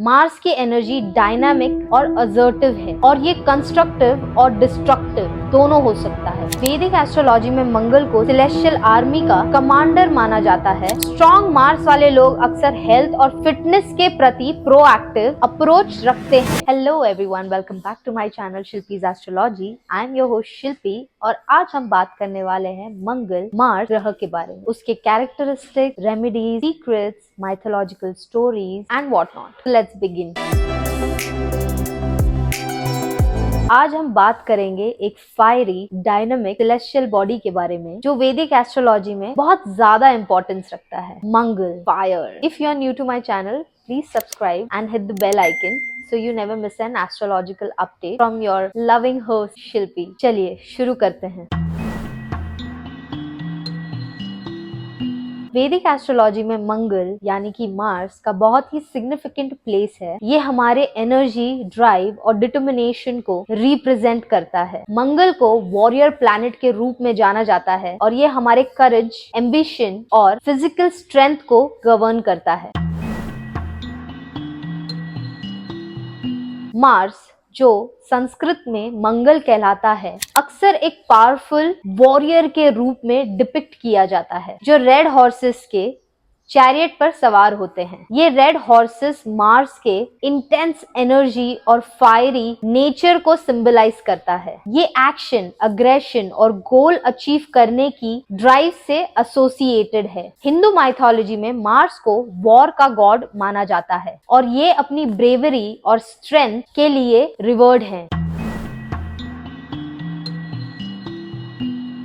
Mars की energy dynamic और assertive है और ये कंस्ट्रक्टिव और डिस्ट्रक्टिव दोनों हो सकता है। वैदिक एस्ट्रोलॉजी में मंगल को सेलेस्टियल आर्मी का कमांडर माना जाता है। स्ट्रॉन्ग मार्स वाले लोग अक्सर हेल्थ और फिटनेस के प्रति प्रोएक्टिव अप्रोच रखते हैं। Hello everyone, welcome back to my channel Shilpi's astrology. I am your host Shilpi और आज हम बात करने वाले हैं मंगल मार्स ग्रह के बारे में, उसके characteristic, remedies, secrets, mythological stories and whatnot. Let's begin. आज हम बात करेंगे एक फायरी डायनामिक सेलेस्टियल बॉडी के बारे में जो वैदिक एस्ट्रोलॉजी में बहुत ज्यादा इंपॉर्टेंस रखता है, Mangal, fire. If you are new to my channel, please subscribe and hit the bell icon so you never miss an astrological update from your loving host शिल्पी। चलिए शुरू करते हैं। वैदिक एस्ट्रोलॉजी में मंगल यानी कि मार्स का बहुत ही सिग्निफिकेंट प्लेस है। ये हमारे एनर्जी, ड्राइव और डिटर्मिनेशन को रिप्रेजेंट करता है। मंगल को वॉरियर प्लैनेट के रूप में जाना जाता है और ये हमारे करेज, एम्बिशन और फिजिकल स्ट्रेंथ को गवर्न करता है। मार्स जो संस्कृत में मंगल कहलाता है, अक्सर एक पावरफुल वॉरियर के रूप में डिपिक्ट किया जाता है जो रेड हॉर्सेस के चैरियट पर सवार होते हैं। ये रेड हॉर्सेस मार्स के इंटेंस एनर्जी और फायरी नेचर को सिंबलाइज करता है। ये एक्शन, अग्रेशन और गोल अचीव करने की ड्राइव से एसोसिएटेड है। हिंदू माइथोलॉजी में मार्स को वॉर का गॉड माना जाता है और ये अपनी ब्रेवरी और स्ट्रेंथ के लिए रिवर्ड है।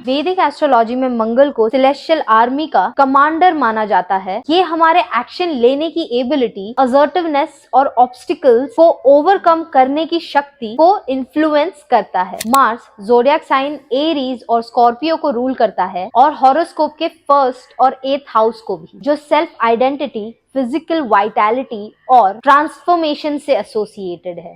वैदिक एस्ट्रोलॉजी में मंगल को सेलेस्टियल आर्मी का कमांडर माना जाता है। ये हमारे एक्शन लेने की एबिलिटी, असर्टिवनेस और ऑब्स्टिकल्स को ओवरकम करने की शक्ति को इन्फ्लुएंस करता है। मार्स ज़ोडिएक साइन एरीज और स्कॉर्पियो को रूल करता है और हॉरोस्कोप के 1st और 8th हाउस को भी, जो सेल्फ आइडेंटिटी, फिजिकल वाइटैलिटी और ट्रांसफॉर्मेशन से एसोसिएटेड है।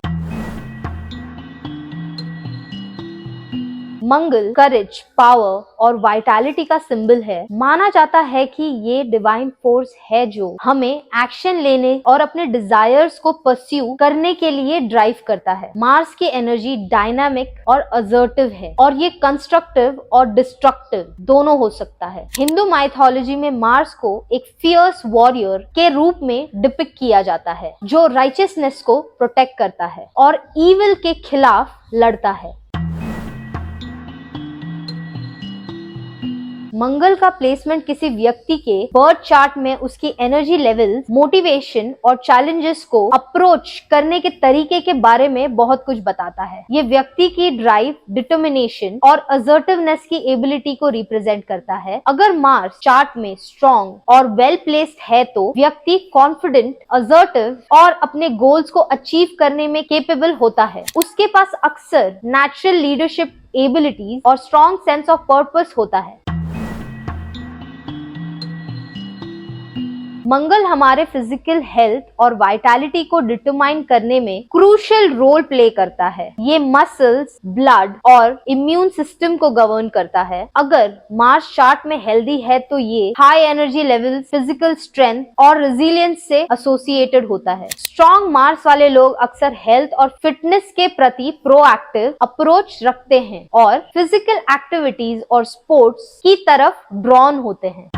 मंगल करेज, पावर और वाइटैलिटी का सिंबल है। माना जाता है कि ये डिवाइन फोर्स है जो हमें एक्शन लेने और अपने डिजायर्स को परस्यू करने के लिए ड्राइव करता है। मार्स की एनर्जी डायनामिक और असर्टिव है और ये कंस्ट्रक्टिव और डिस्ट्रक्टिव दोनों हो सकता है। हिंदू माइथोलॉजी में मार्स को एक फियर्स वॉरियर के रूप में डिपिक्ट किया जाता है जो राइचियसनेस को प्रोटेक्ट करता है और इविल के खिलाफ लड़ता है। मंगल का प्लेसमेंट किसी व्यक्ति के बर्थ चार्ट में उसकी एनर्जी लेवल्स, मोटिवेशन और चैलेंजेस को अप्रोच करने के तरीके के बारे में बहुत कुछ बताता है। ये व्यक्ति की ड्राइव, डिटर्मिनेशन और असर्टिवनेस की एबिलिटी को रिप्रेजेंट करता है। अगर मार्स चार्ट में स्ट्रॉन्ग और वेल प्लेस्ड है तो व्यक्ति कॉन्फिडेंट, असर्टिव और अपने गोल्स को अचीव करने में केपेबल होता है। उसके पास अक्सर नेचुरल लीडरशिप एबिलिटीज और स्ट्रॉन्ग सेंस ऑफ पर्पस होता है। मंगल हमारे फिजिकल हेल्थ और वाइटैलिटी को डिटरमाइन करने में क्रूशियल रोल प्ले करता है। ये मसल्स, ब्लड और इम्यून सिस्टम को गवर्न करता है। अगर मार्स चार्ट में हेल्दी है तो ये high energy level, physical strength और रेजिलियंस से एसोसिएटेड होता है। स्ट्रॉन्ग मार्स वाले लोग अक्सर हेल्थ और फिटनेस के प्रति प्रोएक्टिव अप्रोच रखते हैं और फिजिकल एक्टिविटीज और स्पोर्ट्स की तरफ ड्रॉन होते हैं।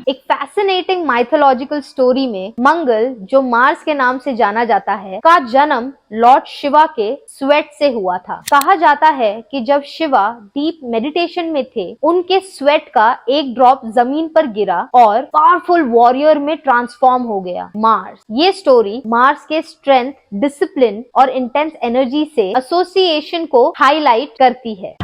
एक फैसिनेटिंग माइथोलॉजिकल स्टोरी में मंगल, जो मार्स के नाम से जाना जाता है, का जन्म लॉर्ड शिवा के स्वेट से हुआ था। कहा जाता है कि जब शिवा डीप मेडिटेशन में थे, उनके स्वेट का एक ड्रॉप जमीन पर गिरा और पावरफुल वॉरियर में ट्रांसफॉर्म हो गया मार्स। ये स्टोरी मार्स के स्ट्रेंथ, डिसिप्लिन और इंटेंस एनर्जी से एसोसिएशन को हाईलाइट करती है।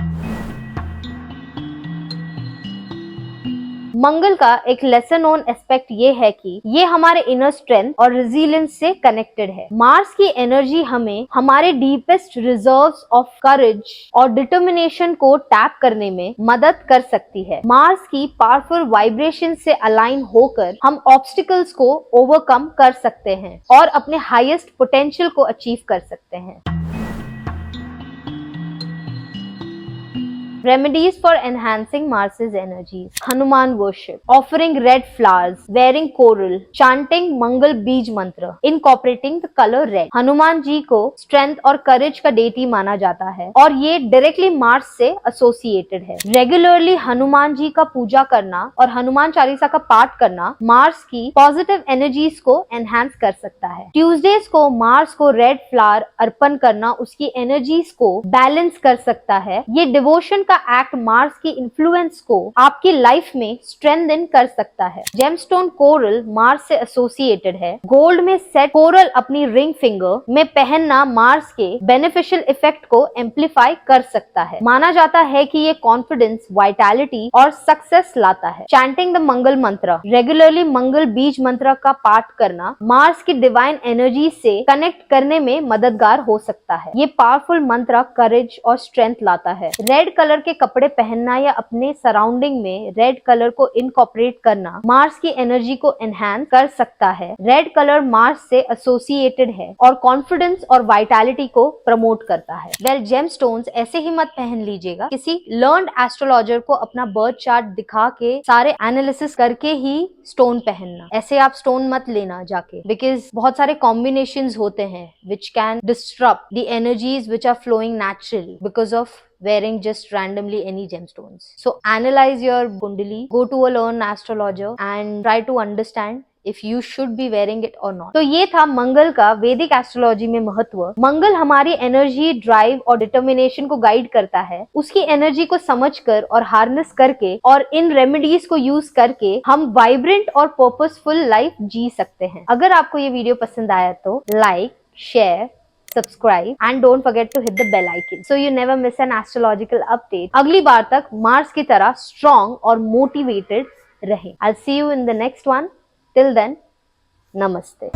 मंगल का एक लेसर नोन एस्पेक्ट ये है कि ये हमारे इनर स्ट्रेंथ और रेजिलियंस से कनेक्टेड है। मार्स की एनर्जी हमें हमारे डीपेस्ट रिजर्व्स ऑफ करेज और डिटर्मिनेशन को टैप करने में मदद कर सकती है। मार्स की पावरफुल वाइब्रेशन से अलाइन होकर हम ऑब्स्टिकल्स को ओवरकम कर सकते हैं और अपने हाईएस्ट पोटेंशियल को अचीव कर सकते हैं। Remedies for enhancing Mars's energies. Hanuman worship. Offering red flowers. Wearing coral. Chanting Mangal Bij mantra. Incorporating the color red. Hanuman ji को स्ट्रेंथ और करेज का डेटी माना जाता है और ये डायरेक्टली मार्स से एसोसिएटेड है। रेगुलरली हनुमान जी का पूजा करना और हनुमान चालीसा का पाठ करना मार्स की पॉजिटिव एनर्जीज को एनहांस कर सकता है। ट्यूसडेज को मार्स को रेड फ्लावर अर्पण करना उसकी एनर्जीज को बैलेंस कर सकता है। ये डिवोशन का एक्ट मार्स की इन्फ्लुएंस को आपकी लाइफ में स्ट्रेंथन कर सकता है। जेमस्टोन कोरल मार्स से एसोसिएटेड है। गोल्ड में सेट कोरल अपनी रिंग फिंगर में पहनना मार्स के बेनिफिशियल इफेक्ट को एम्पलीफाई कर सकता है। माना जाता है कि ये कॉन्फिडेंस, वाइटैलिटी और सक्सेस लाता है। चैंटिंग द मंगल मंत्र। रेगुलरली मंगल बीज मंत्र का पाठ करना मार्स की डिवाइन एनर्जी से कनेक्ट करने में मददगार हो सकता है। ये पावरफुल मंत्र करेज और स्ट्रेंथ लाता है। रेड कलर के कपड़े पहनना या अपने सराउंडिंग में रेड कलर को इनकॉर्पोरेट करना मार्स की एनर्जी को एनहांस कर सकता है। रेड कलर मार्स से एसोसिएटेड है और कॉन्फिडेंस और वाइटैलिटी को प्रमोट करता है। वेल, जेमस्टोन्स ऐसे ही मत पहन लीजिएगा। किसी लर्न्ड एस्ट्रोलॉजर को अपना बर्थ चार्ट दिखा के सारे एनालिसिस करके ही स्टोन पहनना। ऐसे आप स्टोन मत लेना जाके, बिकॉज बहुत सारे कॉम्बिनेशंस होते हैं which can disturb the energies which are flowing naturally because of wearing just randomly any gemstones. So analyze your kundali, go to a learned astrologer and try to understand if you should be wearing it or not. तो ये था मंगल का वैदिक astrology में महत्व। मंगल हमारी energy, drive और determination को गाइड करता है। उसकी एनर्जी को समझकर और हार्नेस करके और इन रेमेडीज को यूज करके हम वाइब्रेंट और पर्पसफुल लाइफ जी सकते हैं। अगर आपको ये वीडियो पसंद आया तो like, share, subscribe and don't forget to hit the bell icon so you never miss an astrological update. अगली बार तक मार्स की तरह strong और motivated रहें। I'll see you in the next one. Till then, namaste.